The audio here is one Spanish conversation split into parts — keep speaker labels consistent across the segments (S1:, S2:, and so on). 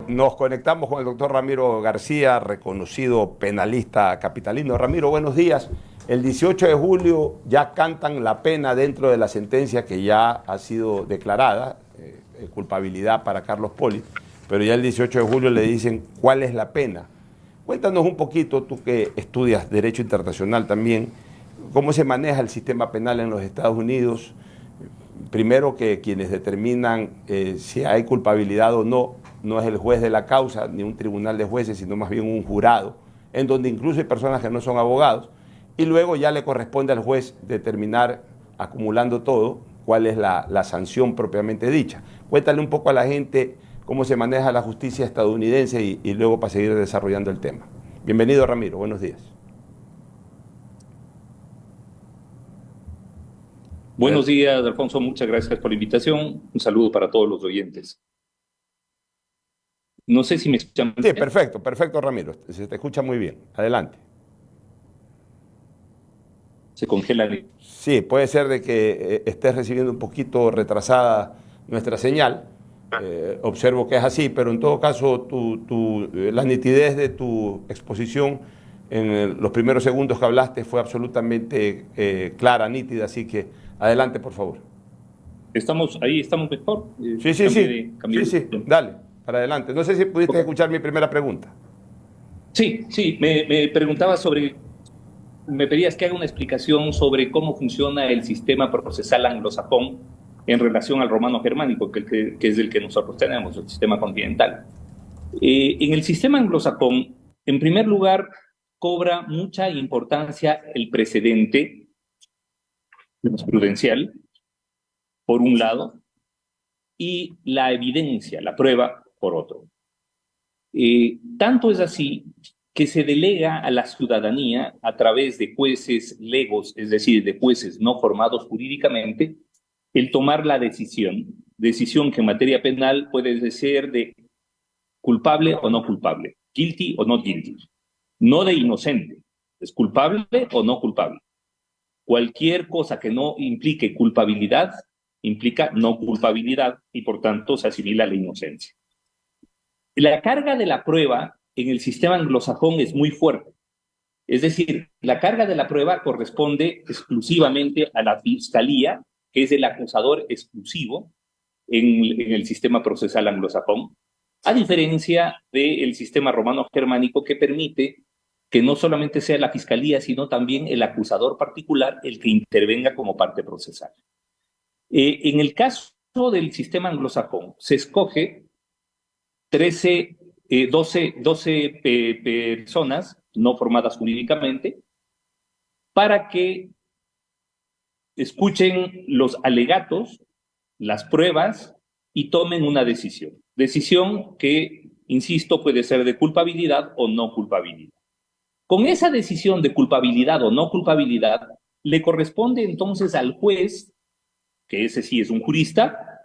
S1: Nos conectamos con el doctor Ramiro García, reconocido penalista capitalino. Ramiro, buenos días. El 18 de julio ya cantan la pena dentro de la sentencia que ya ha sido declarada, culpabilidad para Carlos Poli, pero ya el 18 de julio le dicen cuál es la pena. Cuéntanos un poquito, tú que estudias Derecho Internacional también, cómo se maneja el sistema penal en los Estados Unidos. Primero, que quienes determinan si hay culpabilidad o no, no es el juez de la causa ni un tribunal de jueces, sino más bien un jurado, en donde incluso hay personas que no son abogados, y luego ya le corresponde al juez determinar, acumulando todo, cuál es la sanción propiamente dicha. Cuéntale un poco a la gente cómo se maneja la justicia estadounidense y luego para seguir desarrollando el tema. Bienvenido, Ramiro, buenos días.
S2: Buenos días, Alfonso, muchas gracias por la invitación. Un saludo para todos los oyentes. No sé si me escuchan.
S1: Sí, perfecto, perfecto, Ramiro. Se te escucha muy bien. Adelante.
S2: Se congelan.
S1: Sí, puede ser de que estés recibiendo un poquito retrasada nuestra señal. Observo que es así, pero en todo caso la nitidez de tu exposición en los primeros segundos que hablaste fue absolutamente clara, nítida, así que adelante, por favor.
S2: ¿Estamos mejor?
S1: Sí, dale, para adelante. No sé si pudiste escuchar mi primera pregunta.
S2: Sí, me preguntaba me pedías que haga una explicación sobre cómo funciona el sistema procesal anglosajón en relación al romano germánico, que es el que nosotros tenemos, el sistema continental. En el sistema anglosajón, en primer lugar, cobra mucha importancia el precedente jurisprudencial, por un lado, y la evidencia, la prueba, por otro. Tanto es así que se delega a la ciudadanía a través de jueces legos, es decir, de jueces no formados jurídicamente, el tomar la decisión que en materia penal puede ser de culpable o no culpable, guilty o no guilty, no de inocente, es culpable o no culpable. Cualquier cosa que no implique culpabilidad implica no culpabilidad y por tanto se asimila a la inocencia. La carga de la prueba en el sistema anglosajón es muy fuerte. Es decir, la carga de la prueba corresponde exclusivamente a la fiscalía, que es el acusador exclusivo en el sistema procesal anglosajón, a diferencia del sistema romano germánico que permite que no solamente sea la fiscalía, sino también el acusador particular el que intervenga como parte procesal. En el caso del sistema anglosajón, se escoge 12 personas no formadas jurídicamente para que escuchen los alegatos, las pruebas y tomen una decisión. Decisión que, insisto, puede ser de culpabilidad o no culpabilidad. Con esa decisión de culpabilidad o no culpabilidad, le corresponde entonces al juez, que ese sí es un jurista,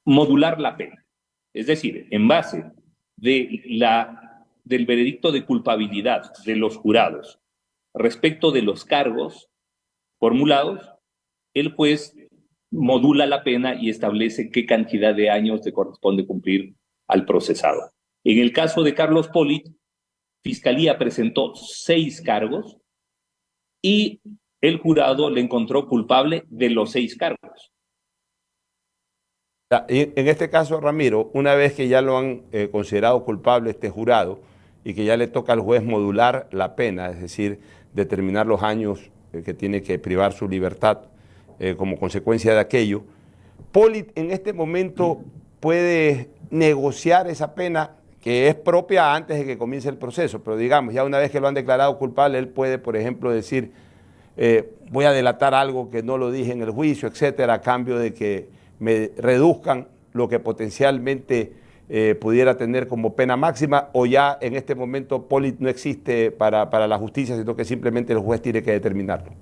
S2: modular la pena. Es decir, en base del veredicto de culpabilidad de los jurados respecto de los cargos formulados, el juez modula la pena y establece qué cantidad de años le corresponde cumplir al procesado. En el caso de Carlos Poli, Fiscalía presentó 6 cargos y el jurado le encontró culpable de los 6 cargos.
S1: En este caso, Ramiro, una vez que ya lo han considerado culpable este jurado y que ya le toca al juez modular la pena, es decir, determinar los años que tiene que privar su libertad como consecuencia de aquello, Poli en este momento puede negociar esa pena que es propia antes de que comience el proceso, pero digamos, ya una vez que lo han declarado culpable, él puede, por ejemplo, decir, voy a delatar algo que no lo dije en el juicio, etcétera, a cambio de que me reduzcan lo que potencialmente pudiera tener como pena máxima, o ya en este momento Poli no existe para la justicia, sino que simplemente el juez tiene que determinarlo.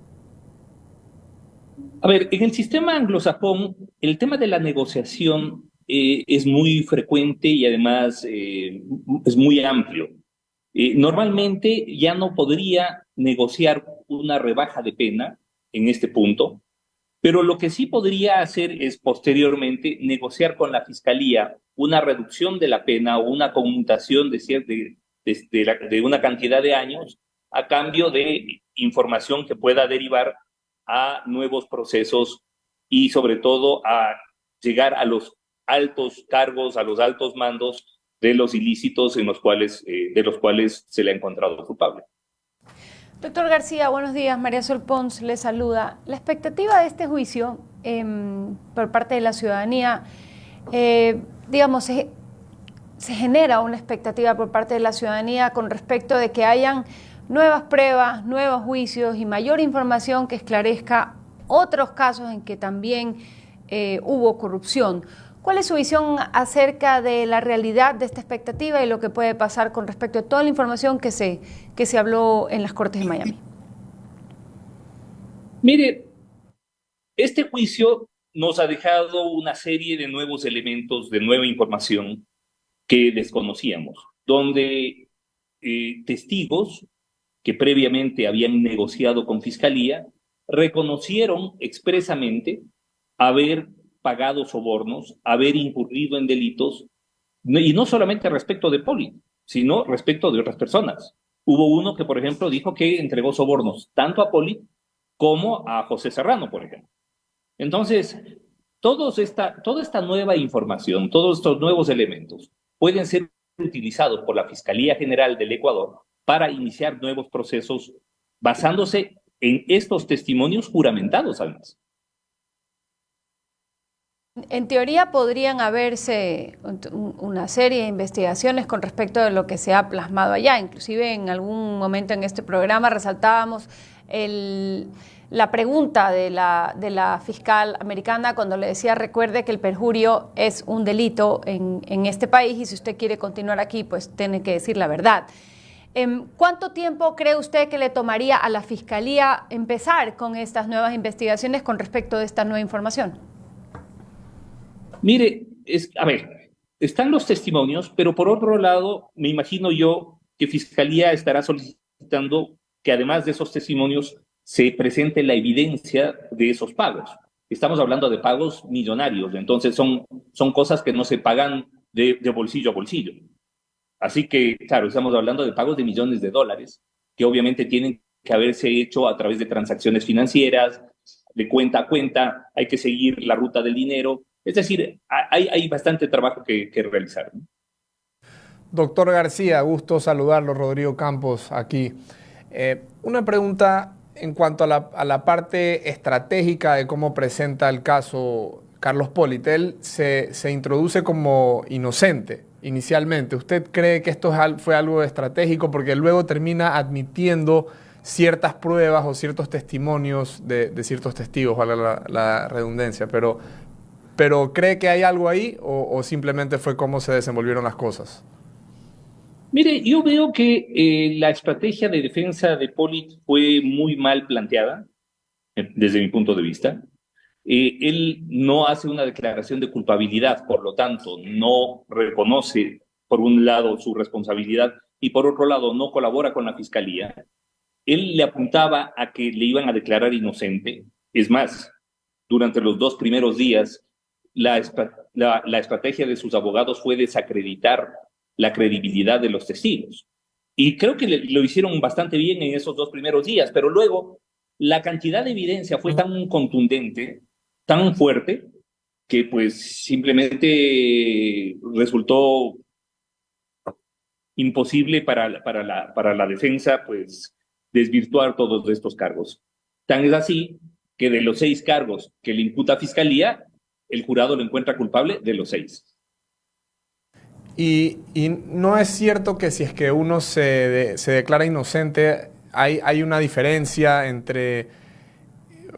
S2: A ver, en el sistema anglosajón, el tema de la negociación es muy frecuente y además es muy amplio. Normalmente ya no podría negociar una rebaja de pena en este punto, Pero lo que sí podría hacer es posteriormente negociar con la Fiscalía una reducción de la pena o una conmutación de una cantidad de años a cambio de información que pueda derivar a nuevos procesos y sobre todo a llegar a los altos cargos, a los altos mandos de los ilícitos de los cuales se le ha encontrado culpable.
S3: Doctor García, buenos días. María Sol Pons le saluda. La expectativa de este juicio por parte de la ciudadanía, digamos, se genera una expectativa por parte de la ciudadanía con respecto de que hayan nuevas pruebas, nuevos juicios y mayor información que esclarezca otros casos en que también hubo corrupción. ¿Cuál es su visión acerca de la realidad de esta expectativa y lo que puede pasar con respecto a toda la información que se habló en las Cortes de Miami?
S2: Mire, este juicio nos ha dejado una serie de nuevos elementos, de nueva información que desconocíamos, donde testigos que previamente habían negociado con Fiscalía reconocieron expresamente haber pagado sobornos, haber incurrido en delitos, y no solamente respecto de Poli, sino respecto de otras personas. Hubo uno que, por ejemplo, dijo que entregó sobornos tanto a Poli como a José Serrano, por ejemplo. Entonces, toda esta nueva información, todos estos nuevos elementos pueden ser utilizados por la Fiscalía General del Ecuador para iniciar nuevos procesos basándose en estos testimonios juramentados, además.
S3: En teoría podrían haberse una serie de investigaciones con respecto de lo que se ha plasmado allá. Inclusive en algún momento en este programa resaltábamos la pregunta de la fiscal americana cuando le decía: recuerde que el perjurio es un delito en este país y si usted quiere continuar aquí, pues tiene que decir la verdad. ¿Cuánto tiempo cree usted que le tomaría a la Fiscalía empezar con estas nuevas investigaciones con respecto de esta nueva información?
S2: Mire, están los testimonios, pero por otro lado, me imagino yo que Fiscalía estará solicitando que además de esos testimonios se presente la evidencia de esos pagos. Estamos hablando de pagos millonarios, entonces son cosas que no se pagan de bolsillo a bolsillo. Así que, claro, estamos hablando de pagos de millones de dólares, que obviamente tienen que haberse hecho a través de transacciones financieras, de cuenta a cuenta, hay que seguir la ruta del dinero. Es decir, hay bastante trabajo que realizar, ¿no?
S4: Doctor García, gusto saludarlo. Rodrigo Campos aquí. Una pregunta en cuanto a la parte estratégica de cómo presenta el caso Carlos Politel. Se introduce como inocente inicialmente. ¿Usted cree que esto fue algo estratégico porque luego termina admitiendo ciertas pruebas o ciertos testimonios de ciertos testigos, vale la redundancia, pero cree que hay algo ahí o simplemente fue cómo se desenvolvieron las cosas?
S2: Mire, yo veo que la estrategia de defensa de Poli fue muy mal planteada, desde mi punto de vista. Él no hace una declaración de culpabilidad, por lo tanto, no reconoce, por un lado, su responsabilidad y por otro lado, no colabora con la Fiscalía. Él le apuntaba a que le iban a declarar inocente. Es más, durante los 2 primeros días, la estrategia de sus abogados fue desacreditar la credibilidad de los testigos. Y creo que lo hicieron bastante bien en esos 2 primeros días, pero luego la cantidad de evidencia fue tan contundente, tan fuerte, que pues simplemente resultó imposible para la defensa pues desvirtuar todos estos cargos. Tan es así que de los 6 cargos que le imputa Fiscalía, el jurado lo encuentra culpable de los 6.
S4: Y no es cierto que si es que uno se declara inocente, hay una diferencia entre...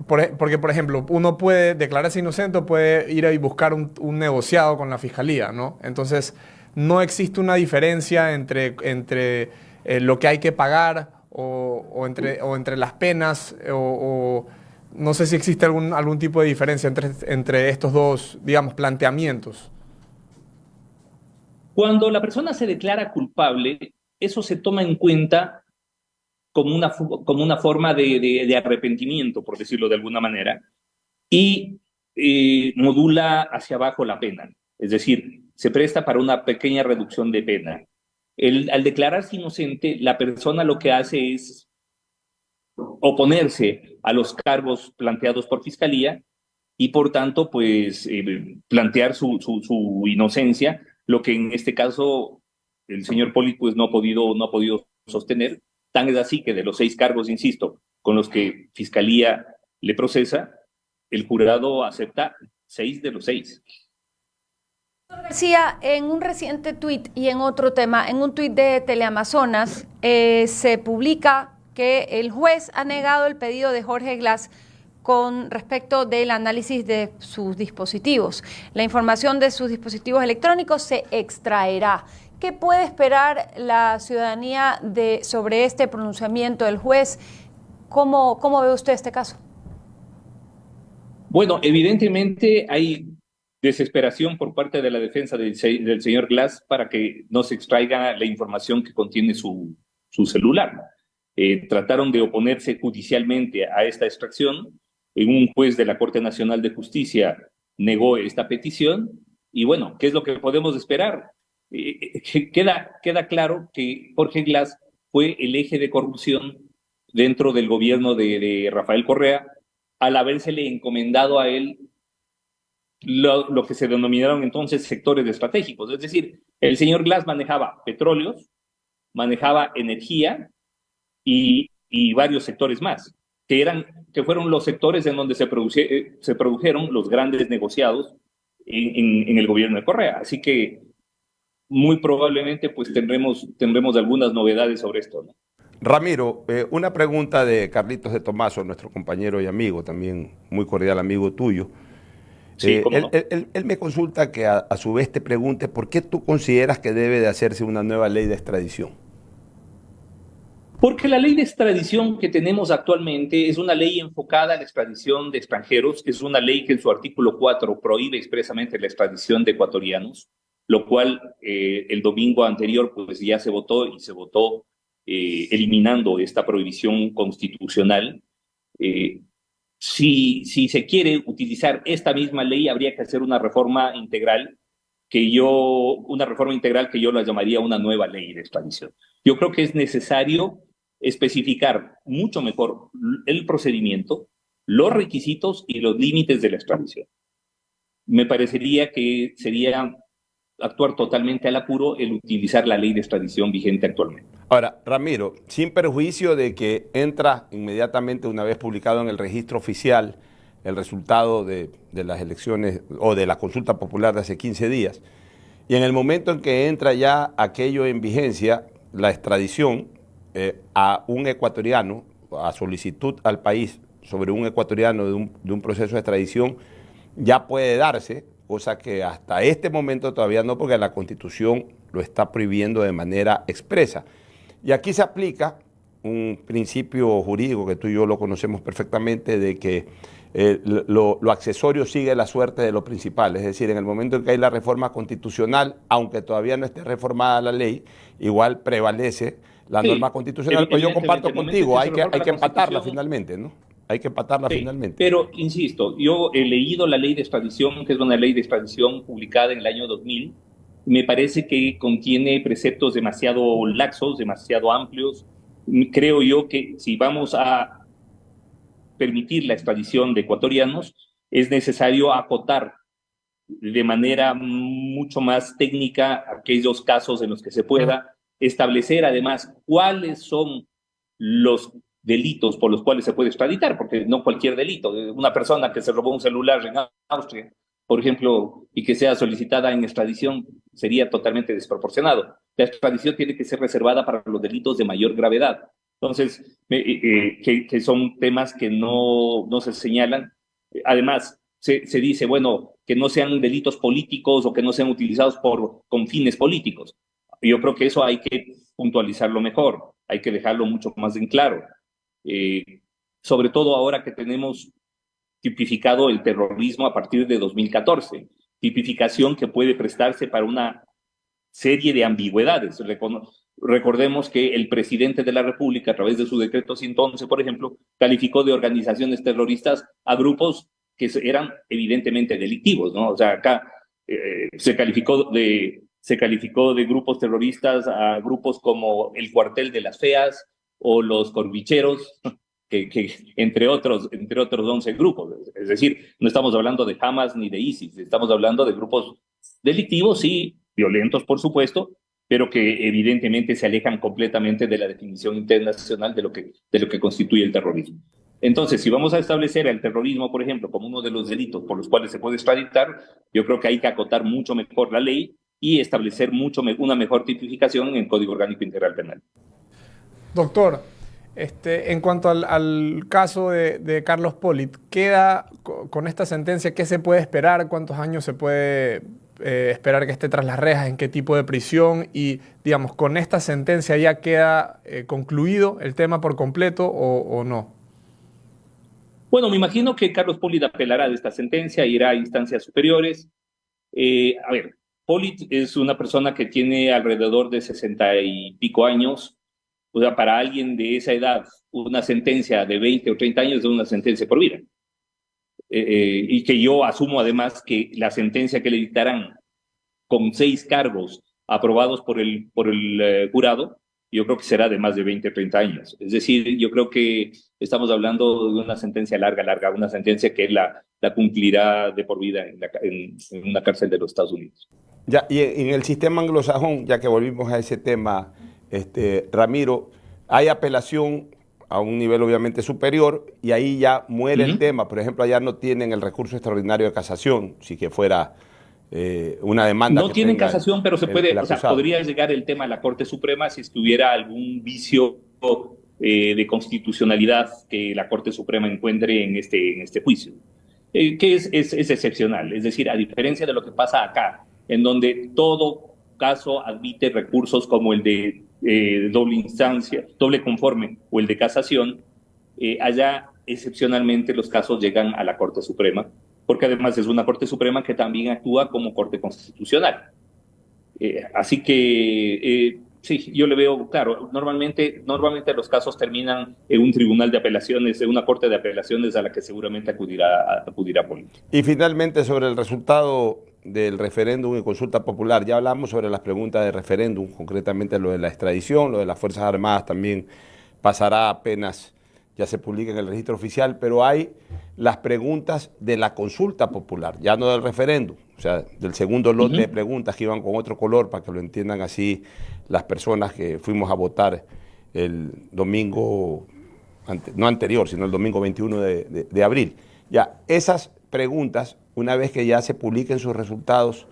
S4: Porque, por ejemplo, uno puede declararse inocente o puede ir a buscar un negociado con la Fiscalía, ¿no? Entonces, no existe una diferencia entre lo que hay que pagar o entre las penas o no sé si existe algún tipo de diferencia entre estos dos, digamos, planteamientos.
S2: Cuando la persona se declara culpable, eso se toma en cuenta como una forma de arrepentimiento, por decirlo de alguna manera, y modula hacia abajo la pena. Es decir, se presta para una pequeña reducción de pena. Al declararse inocente, la persona lo que hace es oponerse a los cargos planteados por Fiscalía y por tanto, pues, plantear su inocencia, lo que en este caso el señor Poli pues no ha podido sostener. Tan es así que de los 6 cargos, insisto, con los que Fiscalía le procesa, el jurado acepta 6 de los 6.
S3: García, en un reciente tuit y en otro tema, en un tuit de Teleamazonas, se publica que el juez ha negado el pedido de Jorge Glass con respecto del análisis de sus dispositivos. La información de sus dispositivos electrónicos se extraerá. ¿Qué puede esperar la ciudadanía sobre este pronunciamiento del juez? ¿Cómo ve usted este caso?
S2: Bueno, evidentemente hay desesperación por parte de la defensa del señor Glass para que no se extraiga la información que contiene su celular. Trataron de oponerse judicialmente a esta extracción. Un juez de la Corte Nacional de Justicia negó esta petición. Y bueno, ¿qué es lo que podemos esperar? Queda claro que Jorge Glass fue el eje de corrupción dentro del gobierno de Rafael Correa, al habérsele encomendado a él lo que se denominaron entonces sectores estratégicos. Es decir, el señor Glass manejaba petróleos, manejaba energía y varios sectores más, que fueron los sectores en donde se produjeron los grandes negociados en el gobierno de Correa. Así que muy probablemente pues tendremos algunas novedades sobre esto, ¿no?
S1: Ramiro, una pregunta de Carlitos de Tomaso, nuestro compañero y amigo, también muy cordial amigo tuyo.
S2: Sí, ¿cómo no?
S1: Él me consulta que a su vez te pregunte por qué tú consideras que debe de hacerse una nueva ley de extradición.
S2: Porque la ley de extradición que tenemos actualmente es una ley enfocada a la extradición de extranjeros, es una ley que en su artículo 4 prohíbe expresamente la extradición de ecuatorianos, lo cual el domingo anterior pues ya se votó eliminando esta prohibición constitucional. Si se quiere utilizar esta misma ley, habría que hacer una reforma integral que yo la llamaría una nueva ley de extradición. Yo creo que es necesario especificar mucho mejor el procedimiento, los requisitos y los límites de la extradición. Me parecería que sería actuar totalmente al apuro el utilizar la ley de extradición vigente actualmente.
S1: Ahora, Ramiro, sin perjuicio de que entra inmediatamente una vez publicado en el registro oficial el resultado de las elecciones o de la consulta popular de hace 15 días, y en el momento en que entra ya aquello en vigencia, la extradición a un ecuatoriano, a solicitud al país sobre un ecuatoriano de un proceso de extradición, ya puede darse, cosa que hasta este momento todavía no, porque la Constitución lo está prohibiendo de manera expresa. Y aquí se aplica un principio jurídico que tú y yo lo conocemos perfectamente, de que lo accesorio sigue la suerte de lo principal. Es decir, en el momento en que hay la reforma constitucional, aunque todavía no esté reformada la ley, igual prevalece la norma constitucional. Pues yo comparto contigo, hay que empatarla finalmente, ¿no? Hay que empatarla finalmente.
S2: Pero, insisto, yo he leído la ley de extradición, que es una ley de extradición publicada en el año 2000. Me parece que contiene preceptos demasiado laxos, demasiado amplios. Creo yo que si vamos a permitir la extradición de ecuatorianos, es necesario acotar de manera mucho más técnica aquellos casos en los que se pueda establecer además cuáles son los delitos por los cuales se puede extraditar, porque no cualquier delito. Una persona que se robó un celular en Austria, por ejemplo, y que sea solicitada en extradición, sería totalmente desproporcionado. La extradición tiene que ser reservada para los delitos de mayor gravedad. Entonces, que son temas que no se señalan. Además, se dice, bueno, que no sean delitos políticos o que no sean utilizados con fines políticos. Yo creo que eso hay que puntualizarlo mejor, hay que dejarlo mucho más en claro. Sobre todo ahora que tenemos tipificado el terrorismo a partir de 2014, tipificación que puede prestarse para una serie de ambigüedades. Recordemos que el presidente de la República, a través de su decreto 111, por ejemplo, calificó de organizaciones terroristas a grupos que eran evidentemente delictivos, ¿no? O sea, acá se calificó de grupos terroristas a grupos como el Cuartel de las Feas o los Corbicheros, que entre otros 11 grupos. Es decir, no estamos hablando de Hamas ni de ISIS, estamos hablando de grupos delictivos, sí, violentos, por supuesto, pero que evidentemente se alejan completamente de la definición internacional de lo que constituye el terrorismo. Entonces, si vamos a establecer el terrorismo, por ejemplo, como uno de los delitos por los cuales se puede extraditar, yo creo que hay que acotar mucho mejor la ley y establecer una mejor tipificación en el Código Orgánico Integral Penal.
S4: Doctor, en cuanto al caso de Carlos Pollitt, ¿queda con esta sentencia? ¿Qué se puede esperar? ¿Cuántos años se puede esperar que esté tras las rejas? ¿En qué tipo de prisión? Y, digamos, ¿con esta sentencia ya queda concluido el tema por completo o no?
S2: Bueno, me imagino que Carlos Pollitt apelará de esta sentencia, irá a instancias superiores. A ver, Pollitt es una persona que tiene alrededor de 60 y pico años. O sea, para alguien de esa edad, una sentencia de 20 o 30 años es una sentencia por vida. Y que yo asumo además que la sentencia que le dictarán con 6 cargos aprobados por el jurado, yo creo que será de más de 20 o 30 años. Es decir, yo creo que estamos hablando de una sentencia larga, una sentencia que la cumplirá de por vida en una cárcel de los Estados Unidos.
S1: Ya, y en el sistema anglosajón, ya que volvimos a ese tema, Ramiro, hay apelación a un nivel obviamente superior y ahí ya muere el tema. Por ejemplo, allá no tienen el recurso extraordinario de casación, si que fuera una demanda.
S2: No tienen casación, pero se puede, o sea, podría llegar el tema a la Corte Suprema si estuviera algún vicio de constitucionalidad que la Corte Suprema encuentre en este juicio, que es excepcional. Es decir, a diferencia de lo que pasa acá, en donde todo caso admite recursos como el de doble instancia, doble conforme o el de casación, allá excepcionalmente los casos llegan a la Corte Suprema, porque además es una Corte Suprema que también actúa como Corte Constitucional. Así que sí, yo le veo, claro, normalmente los casos terminan en un tribunal de apelaciones, en una corte de apelaciones a la que seguramente acudirá Pollitt.
S1: Y finalmente, sobre el resultado del referéndum y consulta popular, ya hablamos sobre las preguntas de referéndum, concretamente lo de la extradición, lo de las Fuerzas Armadas también pasará apenas ya se publica en el registro oficial, pero hay las preguntas de la consulta popular, ya no del referéndum, o sea, del segundo lote de preguntas que iban con otro color, para que lo entiendan así las personas que fuimos a votar el domingo, no anterior, sino el domingo 21 de abril. Ya, esas preguntas, una vez que ya se publiquen sus resultados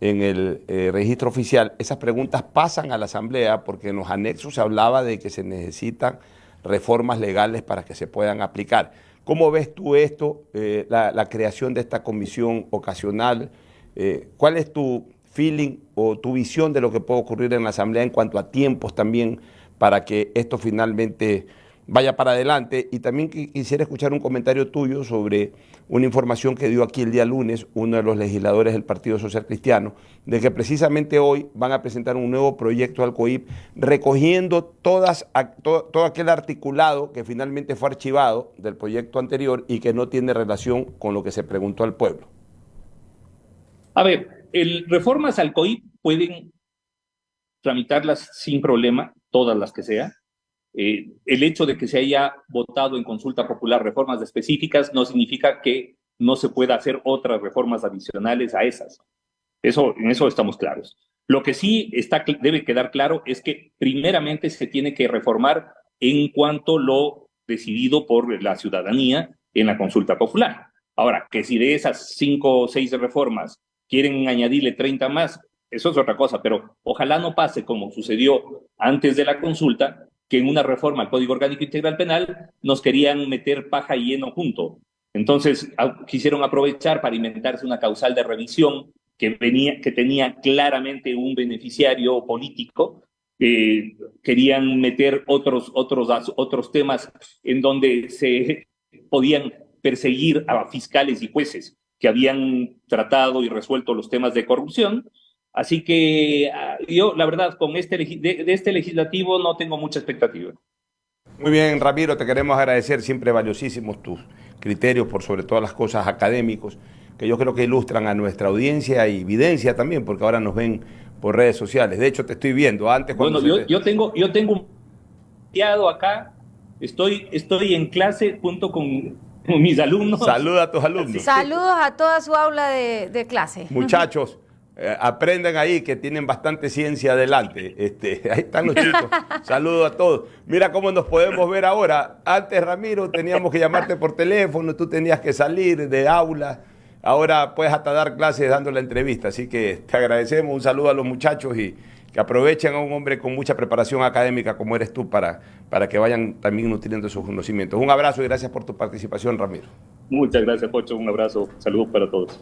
S1: en el registro oficial, esas preguntas pasan a la Asamblea, porque en los anexos se hablaba de que se necesitan reformas legales para que se puedan aplicar. ¿Cómo ves tú esto, la creación de esta comisión ocasional? ¿Cuál es tu feeling o tu visión de lo que puede ocurrir en la Asamblea en cuanto a tiempos también para que esto finalmente vaya para adelante? Y también quisiera escuchar un comentario tuyo sobre una información que dio aquí el día lunes uno de los legisladores del Partido Social Cristiano, de que precisamente hoy van a presentar un nuevo proyecto al COIP recogiendo todo aquel articulado que finalmente fue archivado del proyecto anterior y que no tiene relación con lo que se preguntó al pueblo.
S2: A ver, reformas al COIP pueden tramitarlas sin problema, todas las que sea. El hecho de que se haya votado en consulta popular reformas específicas no significa que no se pueda hacer otras reformas adicionales a esas. En eso estamos claros. Lo que sí debe quedar claro es que primeramente se tiene que reformar en cuanto lo decidido por la ciudadanía en la consulta popular. Ahora, que si de esas 5 o 6 reformas quieren añadirle 30 más, eso es otra cosa, pero ojalá no pase como sucedió antes de la consulta, que en una reforma al Código Orgánico Integral Penal nos querían meter paja y heno junto. Entonces quisieron aprovechar para inventarse una causal de revisión que tenía claramente un beneficiario político. Querían meter otros temas en donde se podían perseguir a fiscales y jueces que habían tratado y resuelto los temas de corrupción. Así que yo, la verdad, con este legislativo no tengo mucha expectativa.
S1: Muy bien, Ramiro, te queremos agradecer, siempre valiosísimos tus criterios por sobre todas las cosas académicos, que yo creo que ilustran a nuestra audiencia y evidencia también, porque ahora nos ven por redes sociales. De hecho, te estoy viendo. Antes cuando
S2: yo tengo un enviado acá, estoy en clase junto con mis alumnos.
S1: Saluda a tus alumnos.
S3: Saludos a toda su aula de clase.
S1: Muchachos, aprendan ahí que tienen bastante ciencia adelante. Ahí están los chicos. Saludos a todos. Mira cómo nos podemos ver ahora. Antes, Ramiro, teníamos que llamarte por teléfono, tú tenías que salir de aula. Ahora puedes hasta dar clases dando la entrevista. Así que te agradecemos. Un saludo a los muchachos y que aprovechen a un hombre con mucha preparación académica como eres tú para que vayan también nutriendo sus conocimientos. Un abrazo y gracias por tu participación, Ramiro.
S2: Muchas gracias, Pocho. Un abrazo. Saludos para todos.